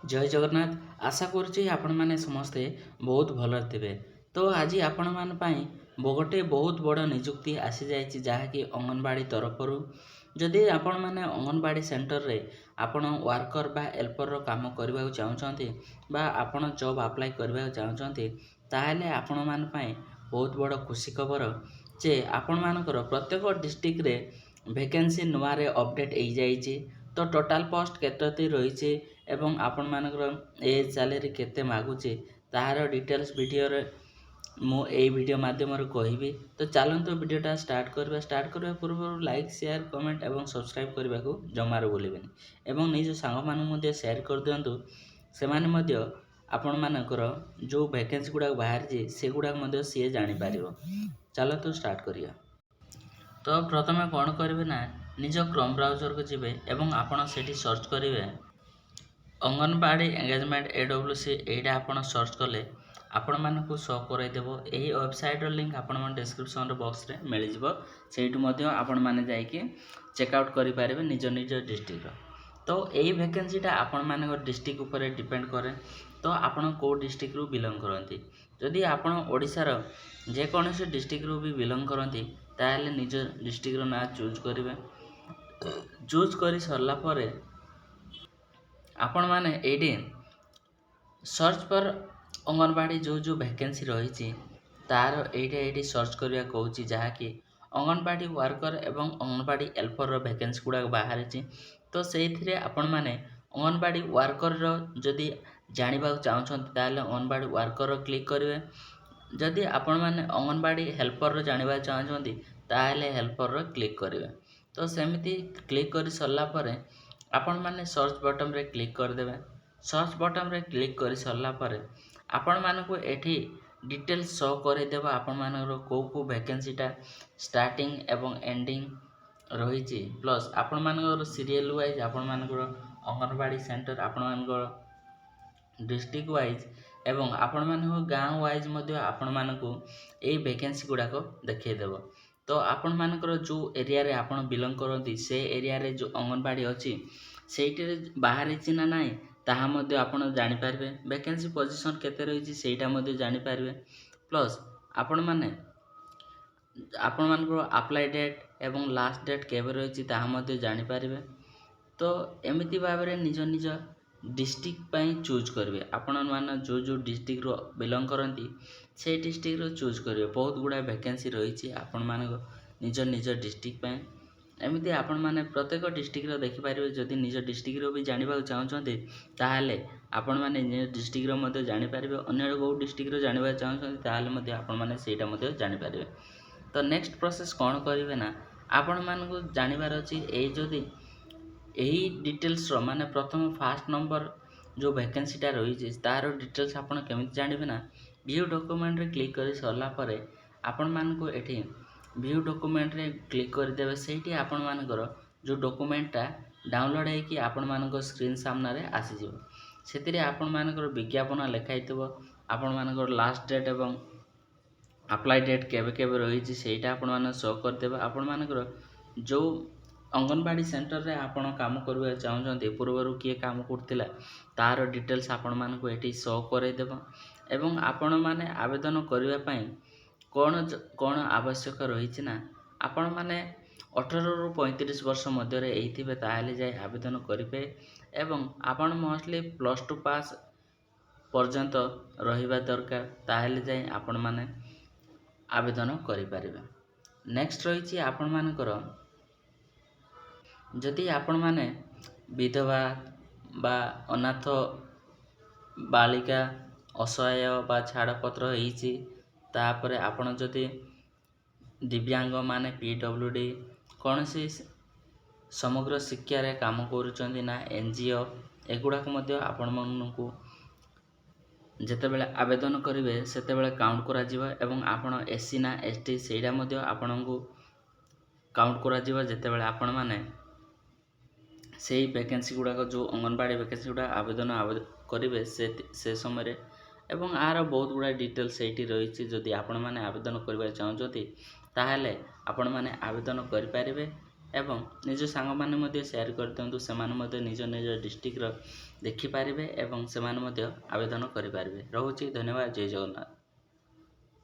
जय जगन्नाथ। आशा करुच्ची आपण मैंने समस्ते बहुत भल थे। तो आज आपण मान गोटे बहुत बड़ निजुक्ति आसी जाइए जहाँकि अंगनवाड़ी तरफर जदि आपण मैंने अंगनवाड़ी सेंटर रे आपण वर्कर बा हेल्पर काम करने को चाहते बा आपण जॉब अप्लाई करने को चाहते ताहले आपण मान बहुत बड़ खुशी खबर जे आपण मानकर प्रत्येक डिस्ट्रिक्ट रे वैकेंसी नुआ रे अपडेट हो जाइए। तो टोटाल पोस्ट केतोटी रही एवं आपण मानकर एज सैलरी केते मागुचे ताहार डिटेल्स वीडियो रे मु ए वीडियो माध्यम कहबी। तो चलते वीडियोटा स्टार्ट करने पूर्व लाइक शेयर कमेंट एवं सब्सक्राइब करने को जमार भूलें एवं निज सांग मान शेयर कर दिंतु से आपण मानकर जो वैकेंसी गुड़ाक बाहरी से गुड़ाक सी जापर। चलतु स्टार्ट करिया। तो प्रथम कौन करेंगे ना निज क्रोम ब्राउजर को जीवे एवं आपण सेठी सर्च करेंगे अंगनवाड़ी एंगेजमेंट AWC एटा आपण सर्च कले आपण मानकु शो करदेव। यही वेबसाइट लिंक आपण डिस्क्रिप्शन बॉक्स रे मिल जिवो। सेठु मध्य आपण माने जाइके चेकआउट करि पारेबे निज निज डिस्ट्रिक्ट। तो यही वैकेंसीटा आपण मानकर डिस्ट्रिक्ट ऊपर डिपेंड करे। तो आपण को डिस्ट्रिक्ट रु बिलोंग करती जदि आपण ओडिशार जेकोसी डिस्ट्रिक्ट रु भी बिलोंग करती ताहले निज डिस्ट्रिक्ट ना चूज करेंगे। चूज कर सरला परे आपण माने एडी सर्च पर अंगनवाड़ी जो जो वैकेंसी रही तार एटी सर्च करने कहूँ जहाँकि अंगनवाड़ी वर्कर एवं अंगनवाड़ी हेल्पर वैकेंसी गुड़ाक बाहरी। तो से आपण मैंने अंगनवाड़ी वर्कर जदि जानवा चाहते ताहले अंगनवाड़ी वर्कर क्लिक करेंगे। जदि आपण मैंने अंगनवाड़ी हेल्पर जानवा चाहते ताहले हेल्पर क्लिक करेंगे। तो सेमती क्लिक कर सरला परे आपण मैंने सर्च बटन रे क्लिक करदेवे। सर्च बटन रे क्लिक कर सरला परे आपण मानक एठी डिटेल्स शो करदेव आपण मानकर को वैकेंसीटा स्टार्टिंग एवं एंडिंग रही प्लस आपण मानकर सीरियल वाइज आपण मानकर अंगनवाड़ी सेंटर आपण मानकर डिस्ट्रिक्ट वाइज एवं आपण मानक गाँव वाइज आपण मानक यही वैकेंसी गुड़ाक देखदेव। तो आपण मानकर जो एरिया रे आपण बिलोंग करती से एरिया रे जो अंगनवाड़ी अच्छी से बाहरी ना ना ताहा मध्य आपण जानिपारे। वैकेंसी पोजीशन केते रही सेटा मध्य जानिपारे प्लस आपण माने आपण मानकर अप्लाई डेट एवं लास्ट डेट केबे रही ताहा मध्य जानिपारे। तो एमिति भाव में निज निज डिस्ट्रिक्ट पाई चूज करेंगे। आपण मान जो जो डिस्ट्रिक्ट रो बिलोंग करती से डिस्ट्रिक्ट रो चूज करेंगे। बहुत गुड़ा वैकेंसी रही आपण मान निज निज डिस्ट्रिक्ट पाई एमती आपण मैंने प्रत्येक डिस्ट्रिक्ट देखिपारे। जदि निज डिस्ट्रिक्ट भी जानवा चाहते ताहले आपण मैंने निज डिस्ट्रिक्ट जानीपारे। अन्य को डिस्ट्रिक्ट जानवा चाहते ताहले आपण मैंने सेटा जानीपारे। तो नेक्स्ट प्रोसेस कौन करेंगे ना आपण मानक जानवर अच्छी यदि यही डिटेल्स माने प्रथम फास्ट नंबर जो वैकेंसीटा रही तार डिटेल्स आपण केमिति जानबे ना व्यू डॉक्यूमेंट रे क्लिक कर सरला परे आपण मानक एठी व्यू डॉक्यूमेंट रे क्लिक करदेवे। सेठी आपण मानकर जो डॉक्यूमेंटटा डाउनलोड होगी आपण मानक स्क्रीन सामना रे आसीजिवो। सेतिरे आपण मानकर विज्ञापन लिखाइथिबो आपण मानकर लास्ट डेट एवं अप्लाई डेट केबे केबे रही सेटा आपण मान शो करदेबे। आपण मानकर जो अंगनवाड़ी सेंटर रे आपण काम करबे चाहते पूर्वर किए काम करथिला तार डिटेल्स आपण मानक एठी शो करदेबो एवं आपण माने आवेदन करबा पई कौन कौन आवश्यक रही ना आपण मैंने 18 रु 35 वर्ष मध्य थे ताहले जाए आवेदन करेंगे एवं आपण मोस्टली +2 पास पर्यंत रहिबा दरकार ताहले जाए आपण माने आवेदन करें। नेक्स्ट रही आपण मानकर जदि आपण माने विधवा बा अनाथ बालिका असहाय बा छाड़पत्र होती तापर आपण जदि दिव्यांग माने PWD कौन सी समग्र शिक्षा रे काम करुचंदी ना NGO एगुड़ाक आपण मानू जेतेबेले आवेदन करेंगे सेतेबेले काउंट करा जिवो एवं आपण SC ना ST सेटा मध्य आपनकु काउंट करा जिवो जेतेबेले आपण माने सेही वैकेंसी गुड़ाक जो अंगनवाड़ी वैकेंसी गुड़ा आवेदन करेंगे से समय एवं आर बहुत गुड़ा डिटेल्स ये रही। जदि आपण मैंने आवेदन करने चाहते ताहले आपण मैंने आवेदन करें ଏବଂ ନିଜ ସାଙ୍ଗମାନେ ମଧ୍ୟ ସେୟାର କରିଦିଅନ୍ତୁ, ସେମାନେ ମଧ୍ୟ ନିଜ ନିଜ ଡିଷ୍ଟ୍ରିକ୍ଟର ଦେଖିପାରିବେ ଏବଂ ସେମାନେ ମଧ୍ୟ ଆବେଦନ କରିପାରିବେ। ରହୁଛି, ଧନ୍ୟବାଦ, ଜୟ ଜଗନ୍ନାଥ।